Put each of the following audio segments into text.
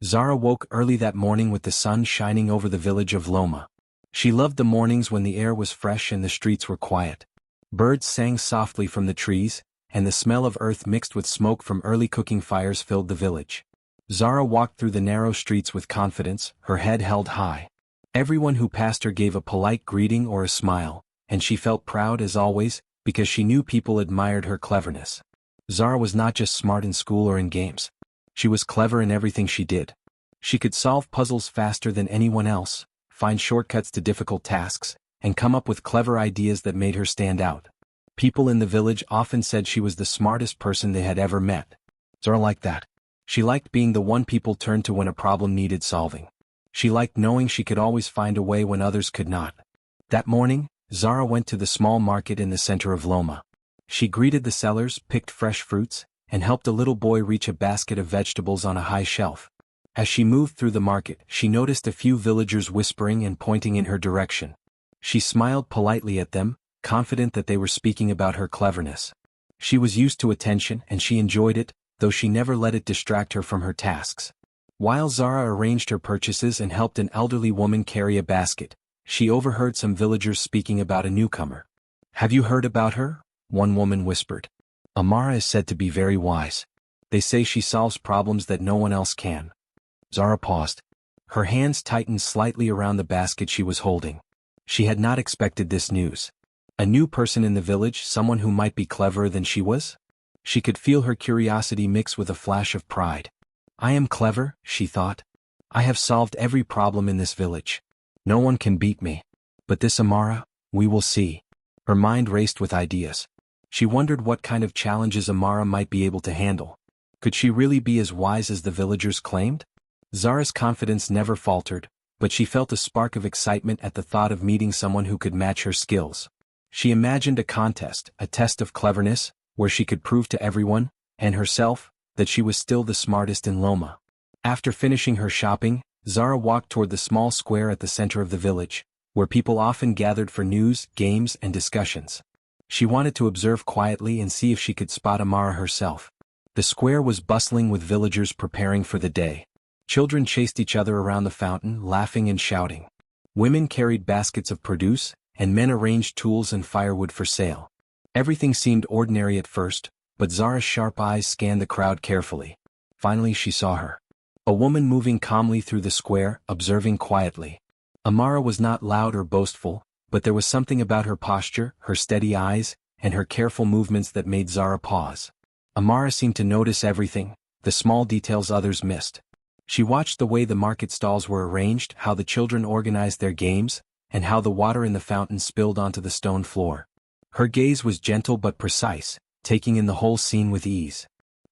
Zara woke early that morning with the sun shining over the village of Loma. She loved the mornings when the air was fresh and the streets were quiet. Birds sang softly from the trees, and the smell of earth mixed with smoke from early cooking fires filled the village. Zara walked through the narrow streets with confidence, her head held high. Everyone who passed her gave a polite greeting or a smile, and she felt proud as always, because she knew people admired her cleverness. Zara was not just smart in school or in games. She was clever in everything she did. She could solve puzzles faster than anyone else, find shortcuts to difficult tasks, and come up with clever ideas that made her stand out. People in the village often said she was the smartest person they had ever met. Zara liked that. She liked being the one people turned to when a problem needed solving. She liked knowing she could always find a way when others could not. That morning, Zara went to the small market in the center of Loma. She greeted the sellers, picked fresh fruits, and helped a little boy reach a basket of vegetables on a high shelf. As she moved through the market, she noticed a few villagers whispering and pointing in her direction. She smiled politely at them, confident that they were speaking about her cleverness. She was used to attention and she enjoyed it, though she never let it distract her from her tasks. While Zara arranged her purchases and helped an elderly woman carry a basket, she overheard some villagers speaking about a newcomer. "Have you heard about her?" one woman whispered. "Amara is said to be very wise. They say she solves problems that no one else can." Zara paused. Her hands tightened slightly around the basket she was holding. She had not expected this news. A new person in the village, someone who might be cleverer than she was? She could feel her curiosity mix with a flash of pride. "I am clever," she thought. "I have solved every problem in this village. No one can beat me. But this Amara, we will see." Her mind raced with ideas. She wondered what kind of challenges Amara might be able to handle. Could she really be as wise as the villagers claimed? Zara's confidence never faltered, but she felt a spark of excitement at the thought of meeting someone who could match her skills. She imagined a contest, a test of cleverness, where she could prove to everyone, and herself, that she was still the smartest in Loma. After finishing her shopping, Zara walked toward the small square at the center of the village, where people often gathered for news, games, and discussions. She wanted to observe quietly and see if she could spot Amara herself. The square was bustling with villagers preparing for the day. Children chased each other around the fountain, laughing and shouting. Women carried baskets of produce, and men arranged tools and firewood for sale. Everything seemed ordinary at first, but Zara's sharp eyes scanned the crowd carefully. Finally she saw her. A woman moving calmly through the square, observing quietly. Amara was not loud or boastful, but there was something about her posture, her steady eyes, and her careful movements that made Zara pause. Amara seemed to notice everything, the small details others missed. She watched the way the market stalls were arranged, how the children organized their games, and how the water in the fountain spilled onto the stone floor. Her gaze was gentle but precise, taking in the whole scene with ease.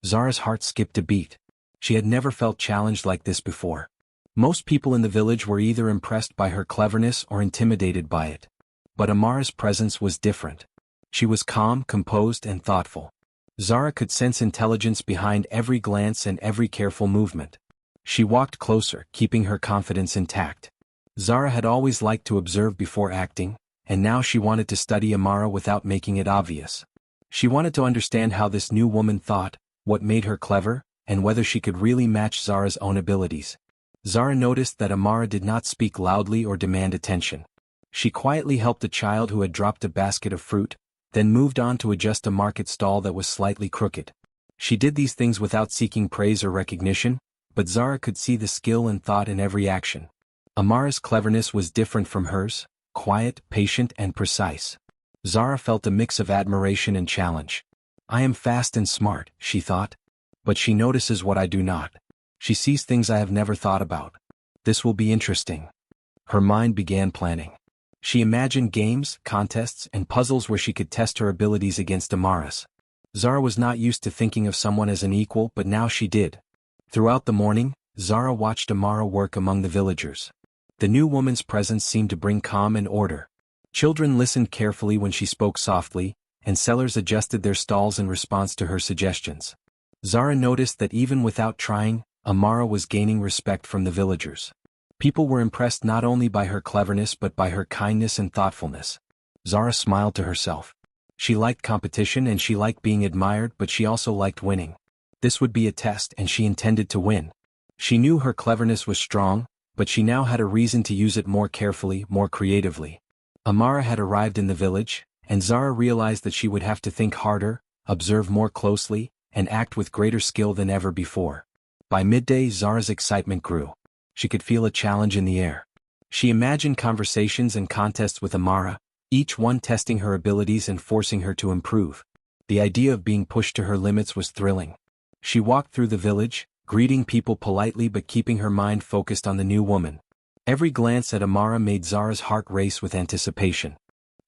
Zara's heart skipped a beat. She had never felt challenged like this before. Most people in the village were either impressed by her cleverness or intimidated by it. But Amara's presence was different. She was calm, composed, and thoughtful. Zara could sense intelligence behind every glance and every careful movement. She walked closer, keeping her confidence intact. Zara had always liked to observe before acting, and now she wanted to study Amara without making it obvious. She wanted to understand how this new woman thought, what made her clever, and whether she could really match Zara's own abilities. Zara noticed that Amara did not speak loudly or demand attention. She quietly helped a child who had dropped a basket of fruit, then moved on to adjust a market stall that was slightly crooked. She did these things without seeking praise or recognition, but Zara could see the skill and thought in every action. Amara's cleverness was different from hers, quiet, patient, and precise. Zara felt a mix of admiration and challenge. "I am fast and smart," she thought. "But she notices what I do not. She sees things I have never thought about. This will be interesting." Her mind began planning. She imagined games, contests, and puzzles where she could test her abilities against Amara's. Zara was not used to thinking of someone as an equal, but now she did. Throughout the morning, Zara watched Amara work among the villagers. The new woman's presence seemed to bring calm and order. Children listened carefully when she spoke softly, and sellers adjusted their stalls in response to her suggestions. Zara noticed that even without trying, Amara was gaining respect from the villagers. People were impressed not only by her cleverness but by her kindness and thoughtfulness. Zara smiled to herself. She liked competition and she liked being admired, but she also liked winning. This would be a test and she intended to win. She knew her cleverness was strong, but she now had a reason to use it more carefully, more creatively. Amara had arrived in the village, and Zara realized that she would have to think harder, observe more closely, and act with greater skill than ever before. By midday, Zara's excitement grew. She could feel a challenge in the air. She imagined conversations and contests with Amara, each one testing her abilities and forcing her to improve. The idea of being pushed to her limits was thrilling. She walked through the village, greeting people politely but keeping her mind focused on the new woman. Every glance at Amara made Zara's heart race with anticipation.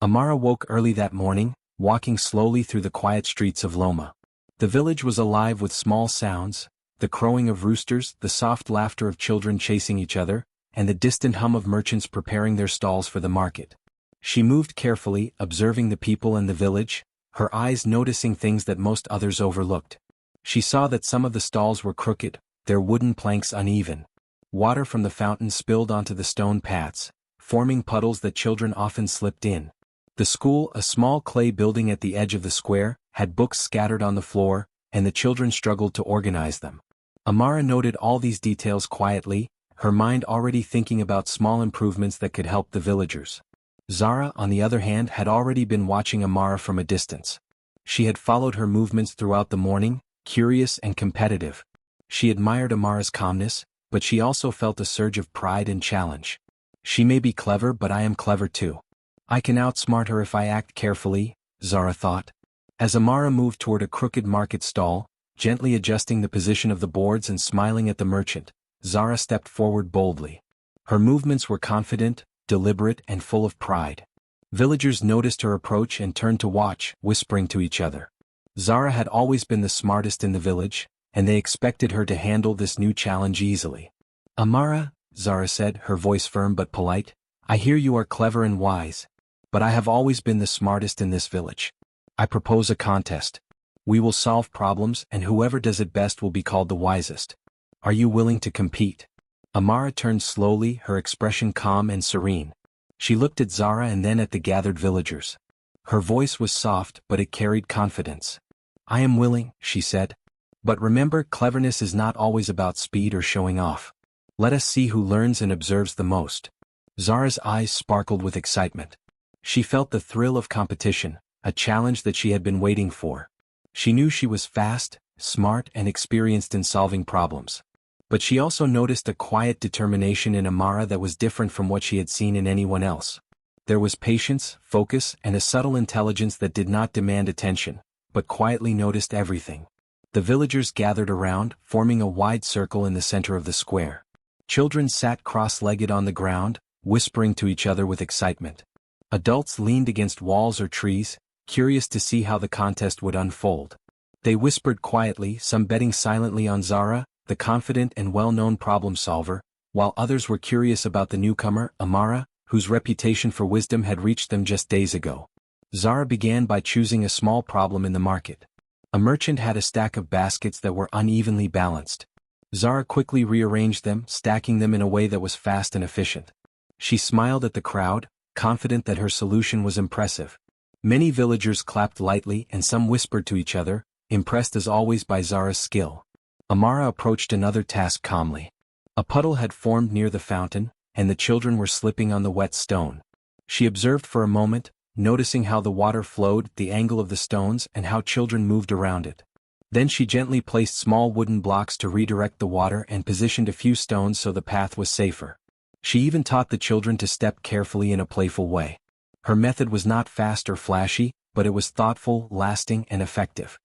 Amara woke early that morning, walking slowly through the quiet streets of Loma. The village was alive with small sounds, the crowing of roosters, the soft laughter of children chasing each other, and the distant hum of merchants preparing their stalls for the market. She moved carefully, observing the people and the village, her eyes noticing things that most others overlooked. She saw that some of the stalls were crooked, their wooden planks uneven. Water from the fountain spilled onto the stone paths, forming puddles that children often slipped in. The school, a small clay building at the edge of the square, had books scattered on the floor, and the children struggled to organize them. Amara noted all these details quietly, her mind already thinking about small improvements that could help the villagers. Zara, on the other hand, had already been watching Amara from a distance. She had followed her movements throughout the morning, curious and competitive. She admired Amara's calmness, but she also felt a surge of pride and challenge. She may be clever, but I am clever too. I can outsmart her if I act carefully, Zara thought. As Amara moved toward a crooked market stall, gently adjusting the position of the boards and smiling at the merchant, Zara stepped forward boldly. Her movements were confident, deliberate, and full of pride. Villagers noticed her approach and turned to watch, whispering to each other. Zara had always been the smartest in the village, and they expected her to handle this new challenge easily. Amara, Zara said, her voice firm but polite, I hear you are clever and wise, but I have always been the smartest in this village. I propose a contest. We will solve problems, and whoever does it best will be called the wisest. Are you willing to compete? Amara turned slowly, her expression calm and serene. She looked at Zara and then at the gathered villagers. Her voice was soft, but it carried confidence. I am willing, she said. But remember, cleverness is not always about speed or showing off. Let us see who learns and observes the most. Zara's eyes sparkled with excitement. She felt the thrill of competition, a challenge that she had been waiting for. She knew she was fast, smart, and experienced in solving problems. But she also noticed a quiet determination in Amara that was different from what she had seen in anyone else. There was patience, focus, and a subtle intelligence that did not demand attention, but quietly noticed everything. The villagers gathered around, forming a wide circle in the center of the square. Children sat cross-legged on the ground, whispering to each other with excitement. Adults leaned against walls or trees, curious to see how the contest would unfold. They whispered quietly, some betting silently on Zara, the confident and well-known problem solver, while others were curious about the newcomer, Amara, whose reputation for wisdom had reached them just days ago. Zara began by choosing a small problem in the market. A merchant had a stack of baskets that were unevenly balanced. Zara quickly rearranged them, stacking them in a way that was fast and efficient. She smiled at the crowd, confident that her solution was impressive. Many villagers clapped lightly and some whispered to each other, impressed as always by Zara's skill. Amara approached another task calmly. A puddle had formed near the fountain, and the children were slipping on the wet stone. She observed for a moment, noticing how the water flowed, the angle of the stones, and how children moved around it. Then she gently placed small wooden blocks to redirect the water and positioned a few stones so the path was safer. She even taught the children to step carefully in a playful way. Her method was not fast or flashy, but it was thoughtful, lasting, and effective.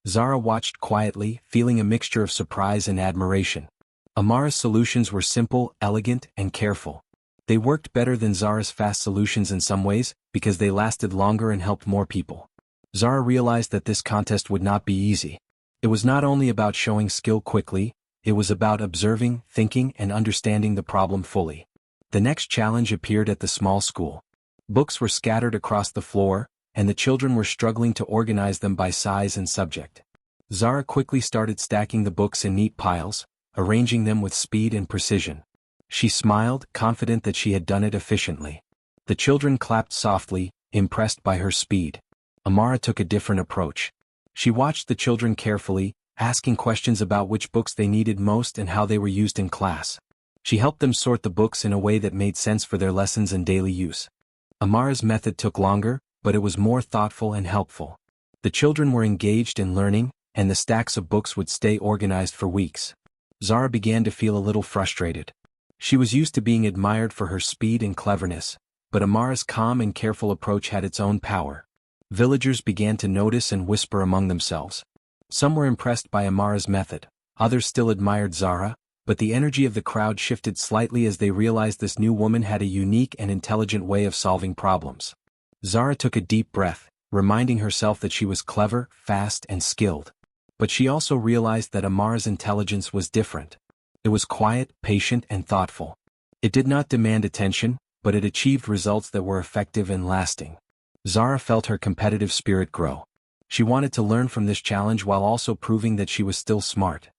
Zara watched quietly, feeling a mixture of surprise and admiration. Amara's solutions were simple, elegant, and careful. They worked better than Zara's fast solutions in some ways, because they lasted longer and helped more people. Zara realized that this contest would not be easy. It was not only about showing skill quickly, it was about observing, thinking, and understanding the problem fully. The next challenge appeared at the small school. Books were scattered across the floor, and the children were struggling to organize them by size and subject. Zara quickly started stacking the books in neat piles, arranging them with speed and precision. She smiled, confident that she had done it efficiently. The children clapped softly, impressed by her speed. Amara took a different approach. She watched the children carefully, asking questions about which books they needed most and how they were used in class. She helped them sort the books in a way that made sense for their lessons and daily use. Amara's method took longer, but it was more thoughtful and helpful. The children were engaged in learning, and the stacks of books would stay organized for weeks. Zara began to feel a little frustrated. She was used to being admired for her speed and cleverness, but Amara's calm and careful approach had its own power. Villagers began to notice and whisper among themselves. Some were impressed by Amara's method, others still admired Zara, but the energy of the crowd shifted slightly as they realized this new woman had a unique and intelligent way of solving problems. Zara took a deep breath, reminding herself that she was clever, fast, and skilled. But she also realized that Amara's intelligence was different. It was quiet, patient, and thoughtful. It did not demand attention, but it achieved results that were effective and lasting. Zara felt her competitive spirit grow. She wanted to learn from this challenge while also proving that she was still smart.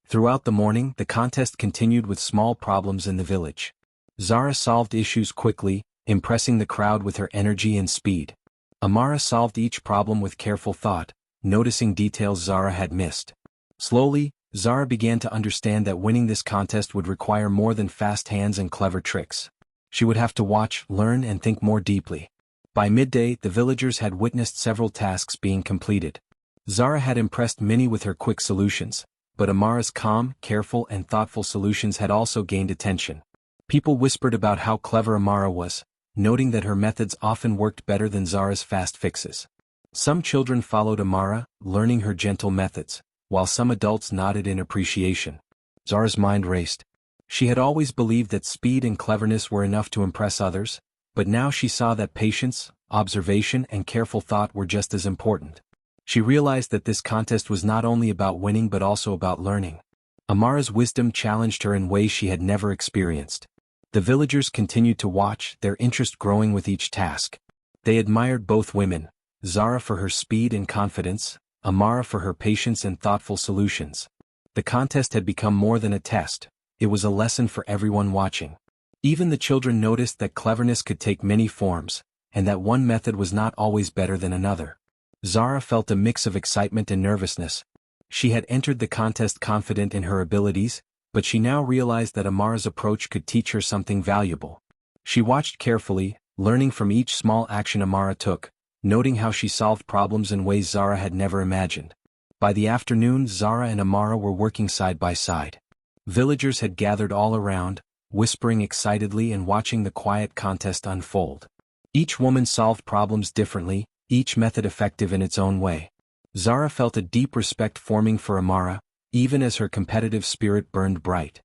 Throughout the morning, the contest continued with small problems in the village. Zara solved issues quickly, impressing the crowd with her energy and speed. Amara solved each problem with careful thought, noticing details Zara had missed. Slowly, Zara began to understand that winning this contest would require more than fast hands and clever tricks. She would have to watch, learn, and think more deeply. By midday, the villagers had witnessed several tasks being completed. Zara had impressed many with her quick solutions, but Amara's calm, careful, and thoughtful solutions had also gained attention. People whispered about how clever Amara was, noting that her methods often worked better than Zara's fast fixes. Some children followed Amara, learning her gentle methods, while some adults nodded in appreciation. Zara's mind raced. She had always believed that speed and cleverness were enough to impress others, but now she saw that patience, observation, and careful thought were just as important. She realized that this contest was not only about winning but also about learning. Amara's wisdom challenged her in ways she had never experienced. The villagers continued to watch, their interest growing with each task. They admired both women, Zara for her speed and confidence, Amara for her patience and thoughtful solutions. The contest had become more than a test, it was a lesson for everyone watching. Even the children noticed that cleverness could take many forms, and that one method was not always better than another. Zara felt a mix of excitement and nervousness. She had entered the contest confident in her abilities, but she now realized that Amara's approach could teach her something valuable. She watched carefully, learning from each small action Amara took, noting how she solved problems in ways Zara had never imagined. By the afternoon, Zara and Amara were working side by side. Villagers had gathered all around, whispering excitedly and watching the quiet contest unfold. Each woman solved problems differently, each method effective in its own way. Zara felt a deep respect forming for Amara, even as her competitive spirit burned bright.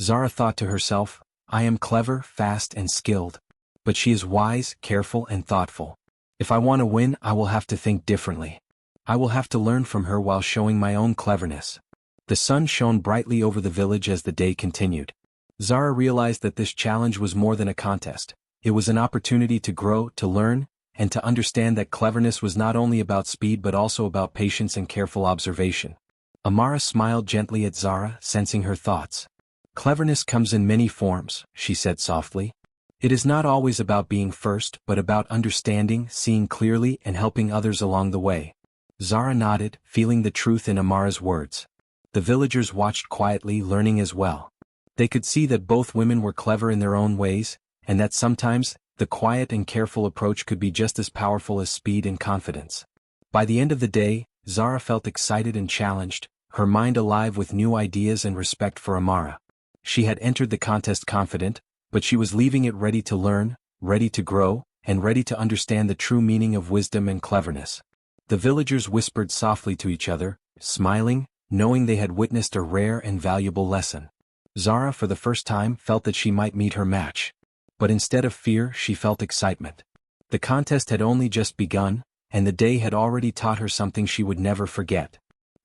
Zara thought to herself, I am clever, fast, and skilled. But she is wise, careful, and thoughtful. If I want to win, I will have to think differently. I will have to learn from her while showing my own cleverness. The sun shone brightly over the village as the day continued. Zara realized that this challenge was more than a contest. It was an opportunity to grow, to learn, and to understand that cleverness was not only about speed but also about patience and careful observation. Amara smiled gently at Zara, sensing her thoughts. Cleverness comes in many forms, she said softly. It is not always about being first, but about understanding, seeing clearly, and helping others along the way. Zara nodded, feeling the truth in Amara's words. The villagers watched quietly, learning as well. They could see that both women were clever in their own ways, and that sometimes, the quiet and careful approach could be just as powerful as speed and confidence. By the end of the day, Zara felt excited and challenged, her mind alive with new ideas and respect for Amara. She had entered the contest confident, but she was leaving it ready to learn, ready to grow, and ready to understand the true meaning of wisdom and cleverness. The villagers whispered softly to each other, smiling, knowing they had witnessed a rare and valuable lesson. Zara for the first time felt that she might meet her match. But instead of fear, she felt excitement. The contest had only just begun, and the day had already taught her something she would never forget.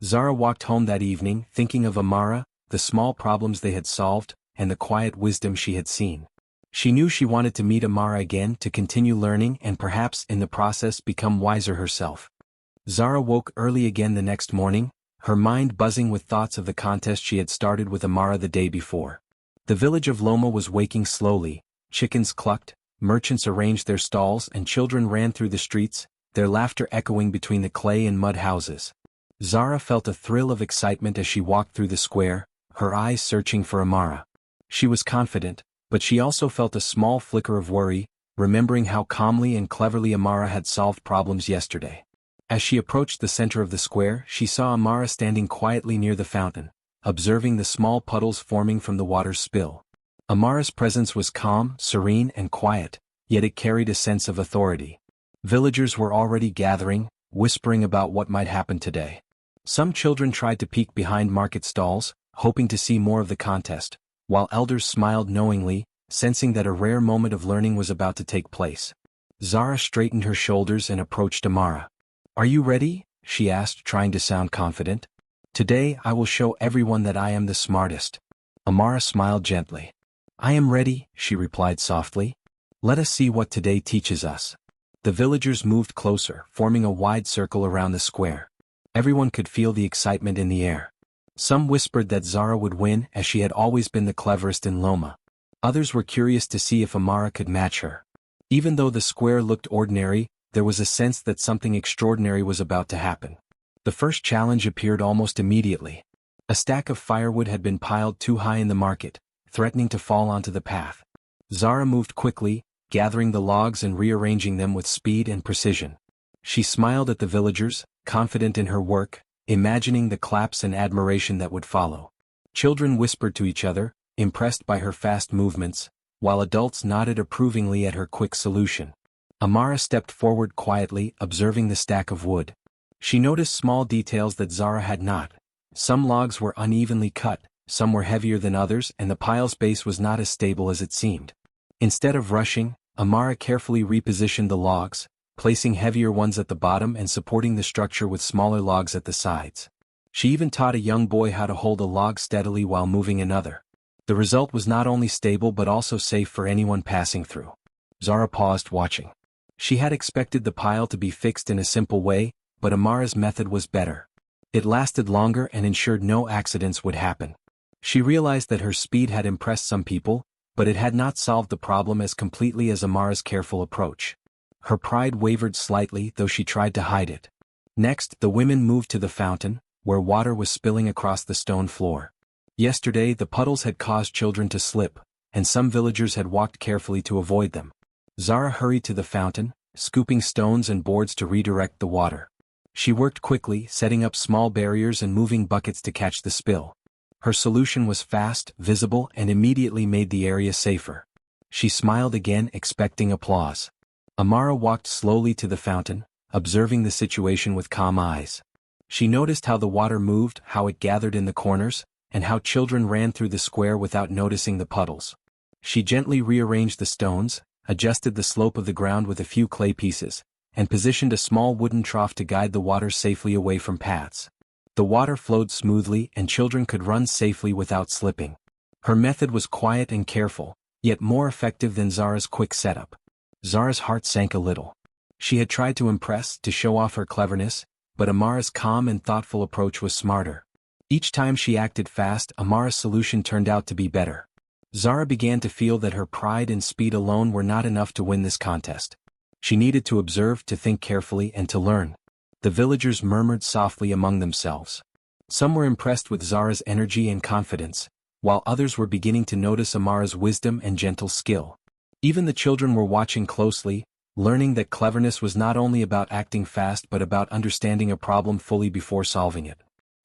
Zara walked home that evening, thinking of Amara, the small problems they had solved, and the quiet wisdom she had seen. She knew she wanted to meet Amara again to continue learning and perhaps in the process become wiser herself. Zara woke early again the next morning, her mind buzzing with thoughts of the contest she had started with Amara the day before. The village of Loma was waking slowly, chickens clucked, merchants arranged their stalls and children ran through the streets, their laughter echoing between the clay and mud houses. Zara felt a thrill of excitement as she walked through the square, her eyes searching for Amara. She was confident, but she also felt a small flicker of worry, remembering how calmly and cleverly Amara had solved problems yesterday. As she approached the center of the square, she saw Amara standing quietly near the fountain, observing the small puddles forming from the water's spill. Amara's presence was calm, serene, and quiet, yet it carried a sense of authority. Villagers were already gathering, whispering about what might happen today. Some children tried to peek behind market stalls, hoping to see more of the contest, while elders smiled knowingly, sensing that a rare moment of learning was about to take place. Zara straightened her shoulders and approached Amara. "Are you ready?" she asked, trying to sound confident. "Today I will show everyone that I am the smartest." Amara smiled gently. "I am ready," she replied softly. "Let us see what today teaches us." The villagers moved closer, forming a wide circle around the square. Everyone could feel the excitement in the air. Some whispered that Zara would win, as she had always been the cleverest in Loma. Others were curious to see if Amara could match her. Even though the square looked ordinary, there was a sense that something extraordinary was about to happen. The first challenge appeared almost immediately. A stack of firewood had been piled too high in the market, threatening to fall onto the path. Zara moved quickly, gathering the logs and rearranging them with speed and precision. She smiled at the villagers, confident in her work, imagining the claps and admiration that would follow. Children whispered to each other, impressed by her fast movements, while adults nodded approvingly at her quick solution. Amara stepped forward quietly, observing the stack of wood. She noticed small details that Zara had not. Some logs were unevenly cut, some were heavier than others, and the pile's base was not as stable as it seemed. Instead of rushing, Amara carefully repositioned the logs, placing heavier ones at the bottom and supporting the structure with smaller logs at the sides. She even taught a young boy how to hold a log steadily while moving another. The result was not only stable but also safe for anyone passing through. Zara paused, watching. She had expected the pile to be fixed in a simple way, but Amara's method was better. It lasted longer and ensured no accidents would happen. She realized that her speed had impressed some people, but it had not solved the problem as completely as Amara's careful approach. Her pride wavered slightly, though she tried to hide it. Next, the women moved to the fountain, where water was spilling across the stone floor. Yesterday, the puddles had caused children to slip, and some villagers had walked carefully to avoid them. Zara hurried to the fountain, scooping stones and boards to redirect the water. She worked quickly, setting up small barriers and moving buckets to catch the spill. Her solution was fast, visible, and immediately made the area safer. She smiled again, expecting applause. Amara walked slowly to the fountain, observing the situation with calm eyes. She noticed how the water moved, how it gathered in the corners, and how children ran through the square without noticing the puddles. She gently rearranged the stones, adjusted the slope of the ground with a few clay pieces, and positioned a small wooden trough to guide the water safely away from paths. The water flowed smoothly and children could run safely without slipping. Her method was quiet and careful, yet more effective than Zara's quick setup. Zara's heart sank a little. She had tried to impress, to show off her cleverness, but Amara's calm and thoughtful approach was smarter. Each time she acted fast, Amara's solution turned out to be better. Zara began to feel that her pride and speed alone were not enough to win this contest. She needed to observe, to think carefully, and to learn. The villagers murmured softly among themselves. Some were impressed with Zara's energy and confidence, while others were beginning to notice Amara's wisdom and gentle skill. Even the children were watching closely, learning that cleverness was not only about acting fast but about understanding a problem fully before solving it.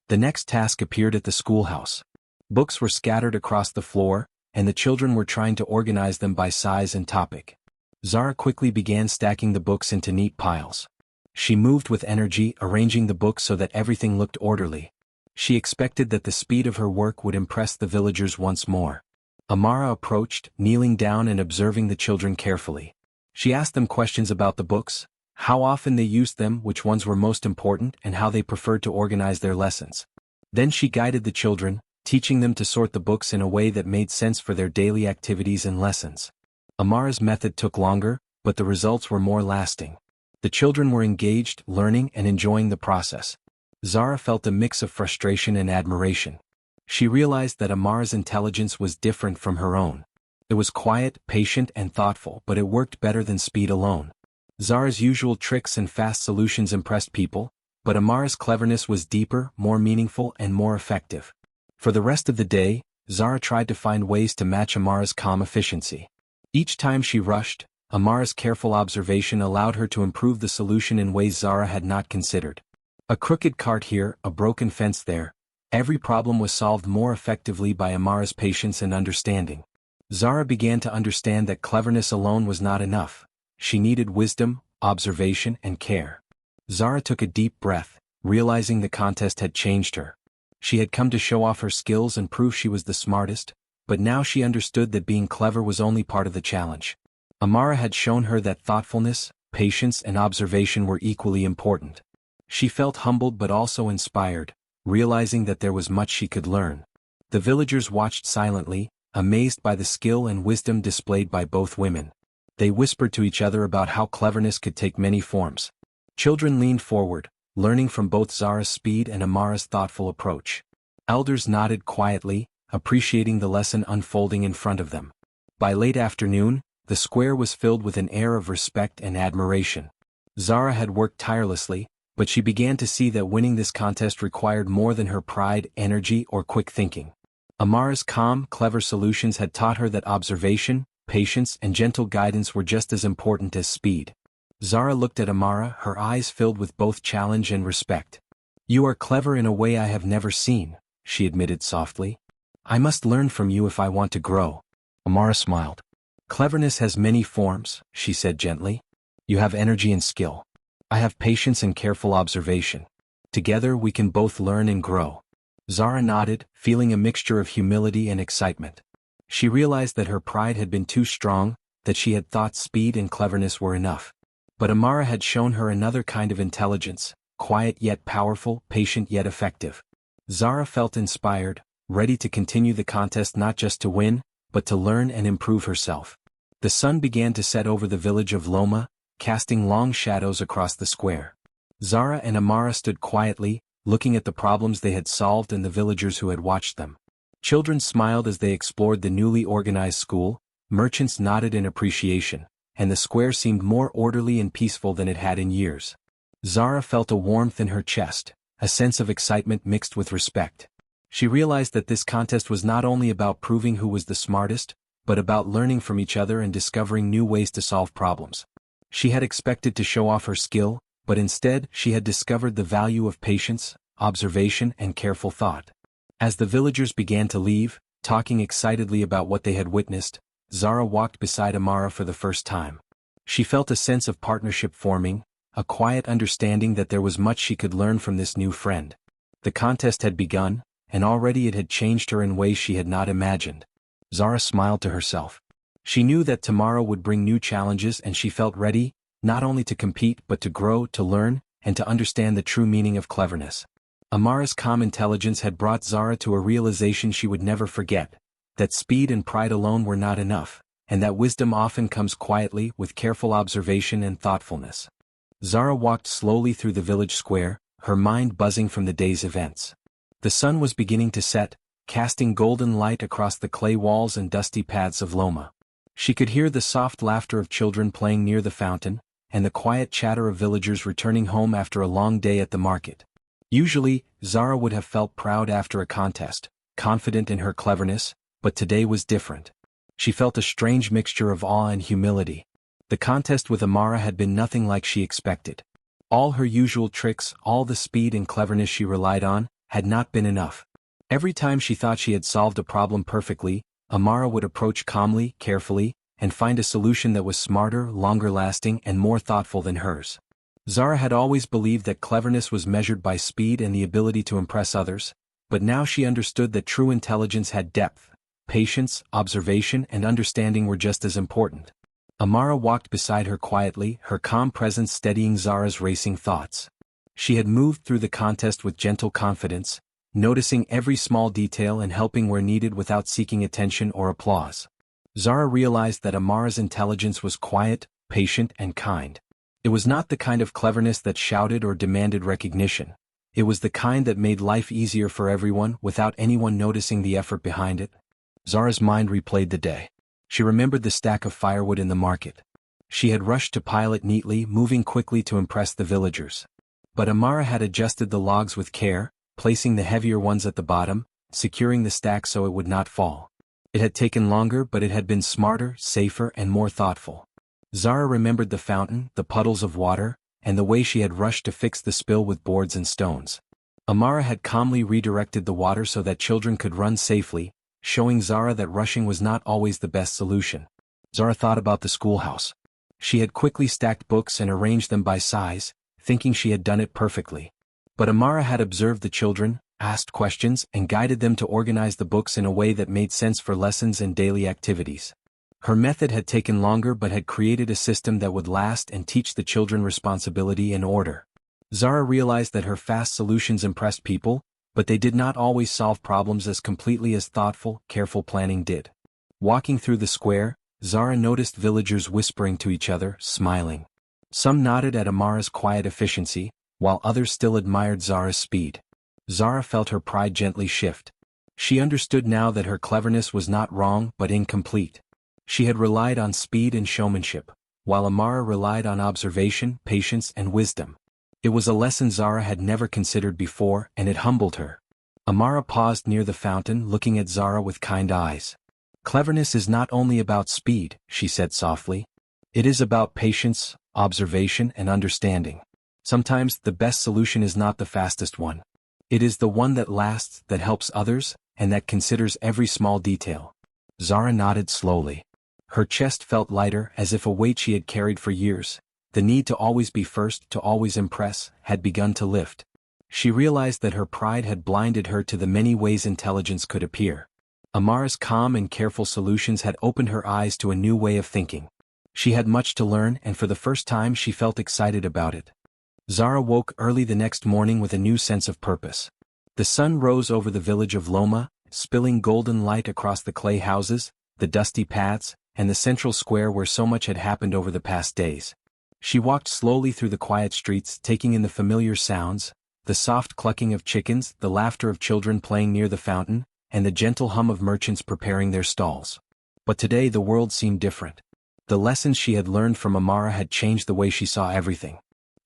The next task appeared at the schoolhouse. Books were scattered across the floor, and the children were trying to organize them by size and topic. Zara quickly began stacking the books into neat piles. She moved with energy, arranging the books so that everything looked orderly. She expected that the speed of her work would impress the villagers once more. Amara approached, kneeling down and observing the children carefully. She asked them questions about the books, how often they used them, which ones were most important, and how they preferred to organize their lessons. Then she guided the children, teaching them to sort the books in a way that made sense for their daily activities and lessons. Amara's method took longer, but the results were more lasting. The children were engaged, learning, and enjoying the process. Zara felt a mix of frustration and admiration. She realized that Amara's intelligence was different from her own. It was quiet, patient, and thoughtful, but it worked better than speed alone. Zara's usual tricks and fast solutions impressed people, But Amara's cleverness was deeper, more meaningful, and more effective. For the rest of the day, Zara tried to find ways to match Amara's calm efficiency. Each time she rushed, Amara's careful observation allowed her to improve the solution in ways Zara had not considered. A crooked cart here, a broken fence there. Every problem was solved more effectively by Amara's patience and understanding. Zara began to understand that cleverness alone was not enough. She needed wisdom, observation, and care. Zara took a deep breath, realizing the contest had changed her. She had come to show off her skills and prove she was the smartest, but now she understood that being clever was only part of the challenge. Amara had shown her that thoughtfulness, patience, and observation were equally important. She felt humbled but also inspired, realizing that there was much she could learn. The villagers watched silently, amazed by the skill and wisdom displayed by both women. They whispered to each other about how cleverness could take many forms. Children leaned forward, learning from both Zara's speed and Amara's thoughtful approach. Elders nodded quietly, appreciating the lesson unfolding in front of them. By late afternoon, the square was filled with an air of respect and admiration. Zara had worked tirelessly, but she began to see that winning this contest required more than her pride, energy, or quick thinking. Amara's calm, clever solutions had taught her that observation, patience, and gentle guidance were just as important as speed. Zara looked at Amara, her eyes filled with both challenge and respect. "You are clever in a way I have never seen," she admitted softly. "I must learn from you if I want to grow." Amara smiled. "Cleverness has many forms," she said gently. "You have energy and skill. I have patience and careful observation. Together we can both learn and grow." Zara nodded, feeling a mixture of humility and excitement. She realized that her pride had been too strong, that she had thought speed and cleverness were enough. But Amara had shown her another kind of intelligence, quiet yet powerful, patient yet effective. Zara felt inspired, ready to continue the contest not just to win, but to learn and improve herself. The sun began to set over the village of Loma, casting long shadows across the square. Zara and Amara stood quietly, looking at the problems they had solved and the villagers who had watched them. Children smiled as they explored the newly organized school, merchants nodded in appreciation, and the square seemed more orderly and peaceful than it had in years. Zara felt a warmth in her chest, a sense of excitement mixed with respect. She realized that this contest was not only about proving who was the smartest, but about learning from each other and discovering new ways to solve problems. She had expected to show off her skill, but instead she had discovered the value of patience, observation, and careful thought. As the villagers began to leave, talking excitedly about what they had witnessed, Zara walked beside Amara for the first time. She felt a sense of partnership forming, a quiet understanding that there was much she could learn from this new friend. The contest had begun, and already it had changed her in ways she had not imagined. Zara smiled to herself. She knew that tomorrow would bring new challenges and she felt ready, not only to compete but to grow, to learn, and to understand the true meaning of cleverness. Amara's calm intelligence had brought Zara to a realization she would never forget, that speed and pride alone were not enough, and that wisdom often comes quietly with careful observation and thoughtfulness. Zara walked slowly through the village square, her mind buzzing from the day's events. The sun was beginning to set, casting golden light across the clay walls and dusty paths of Loma. She could hear the soft laughter of children playing near the fountain, and the quiet chatter of villagers returning home after a long day at the market. Usually, Zara would have felt proud after a contest, confident in her cleverness, but today was different. She felt a strange mixture of awe and humility. The contest with Amara had been nothing like she expected. All her usual tricks, all the speed and cleverness she relied on, had not been enough. Every time she thought she had solved a problem perfectly, Amara would approach calmly, carefully, and find a solution that was smarter, longer-lasting, and more thoughtful than hers. Zara had always believed that cleverness was measured by speed and the ability to impress others, but now she understood that true intelligence had depth. Patience, observation, and understanding were just as important. Amara walked beside her quietly, her calm presence steadying Zara's racing thoughts. She had moved through the contest with gentle confidence, noticing every small detail and helping where needed without seeking attention or applause. Zara realized that Amara's intelligence was quiet, patient, and kind. It was not the kind of cleverness that shouted or demanded recognition. It was the kind that made life easier for everyone without anyone noticing the effort behind it. Zara's mind replayed the day. She remembered the stack of firewood in the market. She had rushed to pile it neatly, moving quickly to impress the villagers. But Amara had adjusted the logs with care, placing the heavier ones at the bottom, securing the stack so it would not fall. It had taken longer, but it had been smarter, safer, and more thoughtful. Zara remembered the fountain, the puddles of water, and the way she had rushed to fix the spill with boards and stones. Amara had calmly redirected the water so that children could run safely, showing Zara that rushing was not always the best solution. Zara thought about the schoolhouse. She had quickly stacked books and arranged them by size, thinking she had done it perfectly. But Amara had observed the children, asked questions, and guided them to organize the books in a way that made sense for lessons and daily activities. Her method had taken longer but had created a system that would last and teach the children responsibility and order. Zara realized that her fast solutions impressed people, but they did not always solve problems as completely as thoughtful, careful planning did. Walking through the square, Zara noticed villagers whispering to each other, smiling. Some nodded at Amara's quiet efficiency, while others still admired Zara's speed. Zara felt her pride gently shift. She understood now that her cleverness was not wrong but incomplete. She had relied on speed and showmanship, while Amara relied on observation, patience, and wisdom. It was a lesson Zara had never considered before, and it humbled her. Amara paused near the fountain, looking at Zara with kind eyes. "Cleverness is not only about speed," she said softly. "It is about patience, observation, and understanding. Sometimes the best solution is not the fastest one. It is the one that lasts, that helps others, and that considers every small detail." Zara nodded slowly. Her chest felt lighter, as if a weight she had carried for years, the need to always be first, to always impress, had begun to lift. She realized that her pride had blinded her to the many ways intelligence could appear. Amara's calm and careful solutions had opened her eyes to a new way of thinking. She had much to learn, and for the first time she felt excited about it. Zara woke early the next morning with a new sense of purpose. The sun rose over the village of Loma, spilling golden light across the clay houses, the dusty paths, and the central square where so much had happened over the past days. She walked slowly through the quiet streets, taking in the familiar sounds, the soft clucking of chickens, the laughter of children playing near the fountain, and the gentle hum of merchants preparing their stalls. But today the world seemed different. The lessons she had learned from Amara had changed the way she saw everything.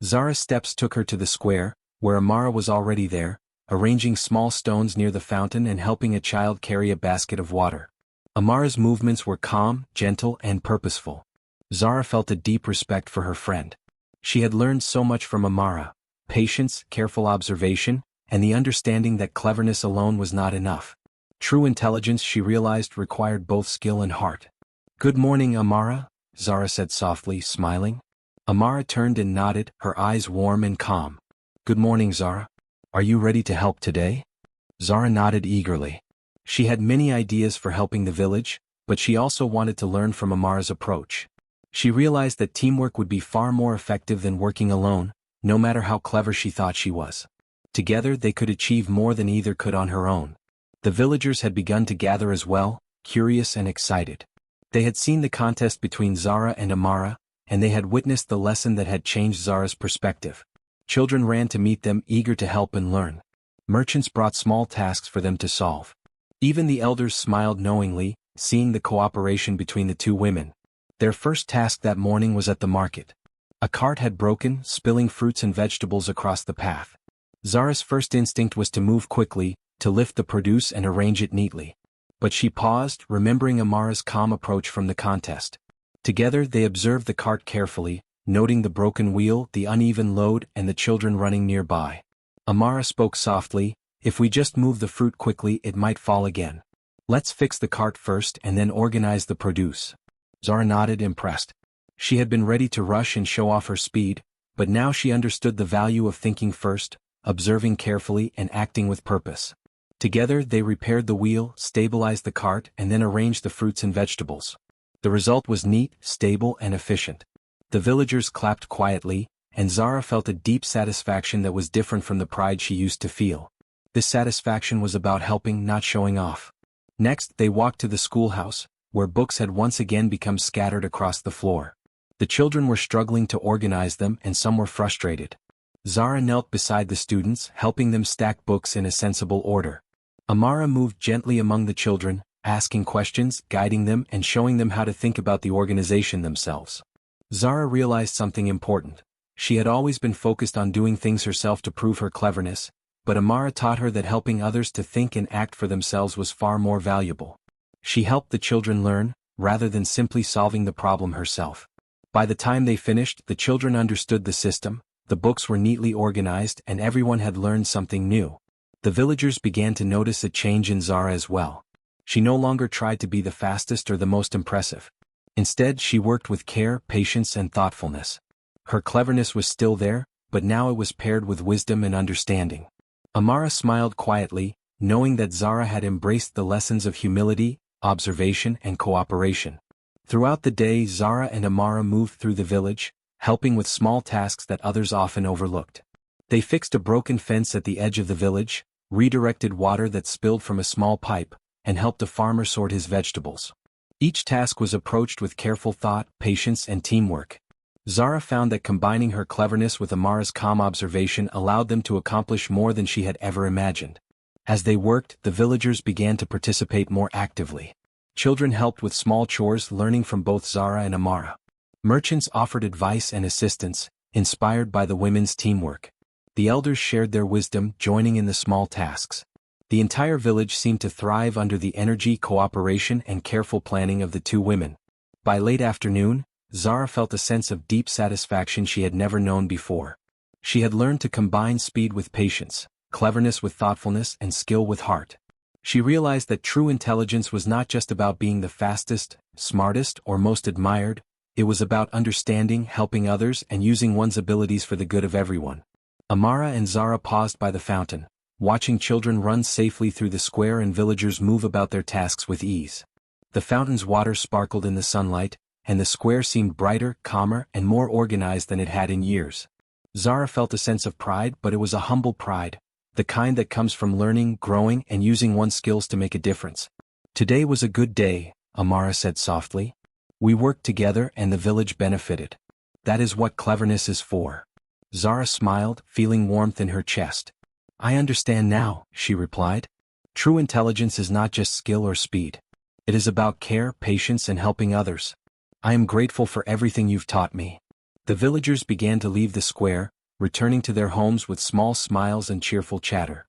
Zara's steps took her to the square, where Amara was already there, arranging small stones near the fountain and helping a child carry a basket of water. Amara's movements were calm, gentle, and purposeful. Zara felt a deep respect for her friend. She had learned so much from Amara: patience, careful observation, and the understanding that cleverness alone was not enough. True intelligence, she realized, required both skill and heart. "Good morning, Amara," Zara said softly, smiling. Amara turned and nodded, her eyes warm and calm. "Good morning, Zara. Are you ready to help today?" Zara nodded eagerly. She had many ideas for helping the village, but she also wanted to learn from Amara's approach. She realized that teamwork would be far more effective than working alone, no matter how clever she thought she was. Together they could achieve more than either could on her own. The villagers had begun to gather as well, curious and excited. They had seen the contest between Zara and Amara, and they had witnessed the lesson that had changed Zara's perspective. Children ran to meet them, eager to help and learn. Merchants brought small tasks for them to solve. Even the elders smiled knowingly, seeing the cooperation between the two women. Their first task that morning was at the market. A cart had broken, spilling fruits and vegetables across the path. Zara's first instinct was to move quickly, to lift the produce and arrange it neatly. But she paused, remembering Amara's calm approach from the contest. Together they observed the cart carefully, noting the broken wheel, the uneven load, and the children running nearby. Amara spoke softly, "If we just move the fruit quickly, it might fall again. Let's fix the cart first and then organize the produce." Zara nodded, impressed. She had been ready to rush and show off her speed, but now she understood the value of thinking first, observing carefully, and acting with purpose. Together they repaired the wheel, stabilized the cart, and then arranged the fruits and vegetables. The result was neat, stable, and efficient. The villagers clapped quietly, and Zara felt a deep satisfaction that was different from the pride she used to feel. This satisfaction was about helping, not showing off. Next, they walked to the schoolhouse, where books had once again become scattered across the floor. The children were struggling to organize them, and some were frustrated. Zara knelt beside the students, helping them stack books in a sensible order. Amara moved gently among the children, asking questions, guiding them, and showing them how to think about the organization themselves. Zara realized something important. She had always been focused on doing things herself to prove her cleverness, but Amara taught her that helping others to think and act for themselves was far more valuable. She helped the children learn, rather than simply solving the problem herself. By the time they finished, the children understood the system, the books were neatly organized, and everyone had learned something new. The villagers began to notice a change in Zara as well. She no longer tried to be the fastest or the most impressive. Instead, she worked with care, patience, and thoughtfulness. Her cleverness was still there, but now it was paired with wisdom and understanding. Amara smiled quietly, knowing that Zara had embraced the lessons of humility, observation, and cooperation. Throughout the day, Zara and Amara moved through the village, helping with small tasks that others often overlooked. They fixed a broken fence at the edge of the village, redirected water that spilled from a small pipe, and helped a farmer sort his vegetables. Each task was approached with careful thought, patience, and teamwork. Zara found that combining her cleverness with Amara's calm observation allowed them to accomplish more than she had ever imagined. As they worked, the villagers began to participate more actively. Children helped with small chores, learning from both Zara and Amara. Merchants offered advice and assistance, inspired by the women's teamwork. The elders shared their wisdom, joining in the small tasks. The entire village seemed to thrive under the energy, cooperation, and careful planning of the two women. By late afternoon, Zara felt a sense of deep satisfaction she had never known before. She had learned to combine speed with patience, cleverness with thoughtfulness, and skill with heart. She realized that true intelligence was not just about being the fastest, smartest, or most admired. It was about understanding, helping others, and using one's abilities for the good of everyone. Amara and Zara paused by the fountain, watching children run safely through the square and villagers move about their tasks with ease. The fountain's water sparkled in the sunlight, and the square seemed brighter, calmer, and more organized than it had in years. Zara felt a sense of pride, but it was a humble pride, the kind that comes from learning, growing, and using one's skills to make a difference. "Today was a good day," Amara said softly. "We worked together and the village benefited. That is what cleverness is for." Zara smiled, feeling warmth in her chest. "I understand now," she replied. "True intelligence is not just skill or speed. It is about care, patience, and helping others. I am grateful for everything you've taught me." The villagers began to leave the square, returning to their homes with small smiles and cheerful chatter.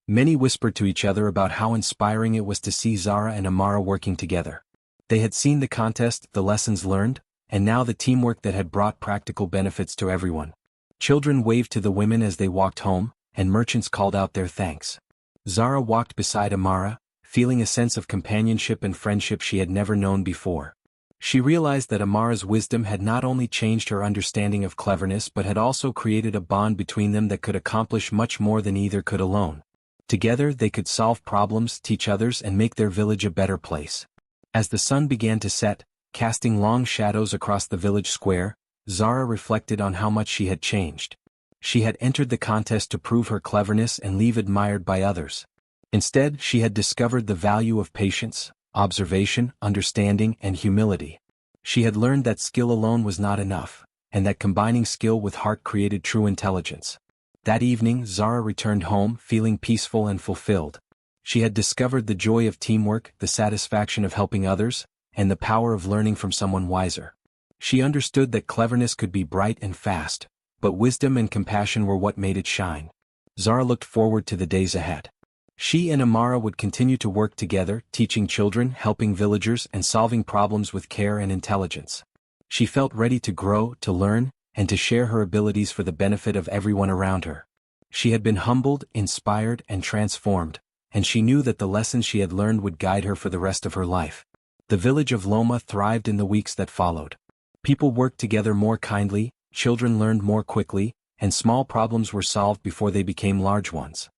Many whispered to each other about how inspiring it was to see Zara and Amara working together. They had seen the contest, the lessons learned, and now the teamwork that had brought practical benefits to everyone. Children waved to the women as they walked home, and merchants called out their thanks. Zara walked beside Amara, feeling a sense of companionship and friendship she had never known before. She realized that Amara's wisdom had not only changed her understanding of cleverness but had also created a bond between them that could accomplish much more than either could alone. Together they could solve problems, teach others, and make their village a better place. As the sun began to set, casting long shadows across the village square, Zara reflected on how much she had changed. She had entered the contest to prove her cleverness and leave admired by others. Instead, she had discovered the value of patience, observation, understanding, and humility. She had learned that skill alone was not enough, and that combining skill with heart created true intelligence. That evening, Zara returned home, feeling peaceful and fulfilled. She had discovered the joy of teamwork, the satisfaction of helping others, and the power of learning from someone wiser. She understood that cleverness could be bright and fast, but wisdom and compassion were what made it shine. Zara looked forward to the days ahead. She and Amara would continue to work together, teaching children, helping villagers, and solving problems with care and intelligence. She felt ready to grow, to learn, and to share her abilities for the benefit of everyone around her. She had been humbled, inspired, and transformed, and she knew that the lessons she had learned would guide her for the rest of her life. The village of Loma thrived in the weeks that followed. People worked together more kindly, children learned more quickly, and small problems were solved before they became large ones.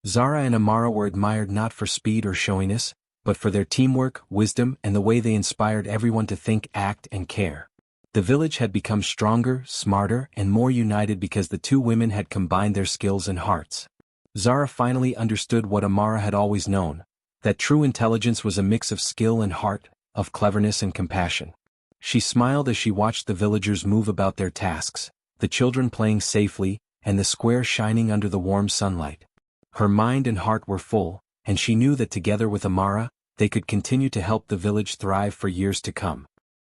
Zara and Amara were admired not for speed or showiness, but for their teamwork, wisdom, and the way they inspired everyone to think, act, and care. The village had become stronger, smarter, and more united because the two women had combined their skills and hearts. Zara finally understood what Amara had always known, that true intelligence was a mix of skill and heart, of cleverness and compassion. She smiled as she watched the villagers move about their tasks, the children playing safely, and the square shining under the warm sunlight. Her mind and heart were full, and she knew that together with Amara, they could continue to help the village thrive for years to come.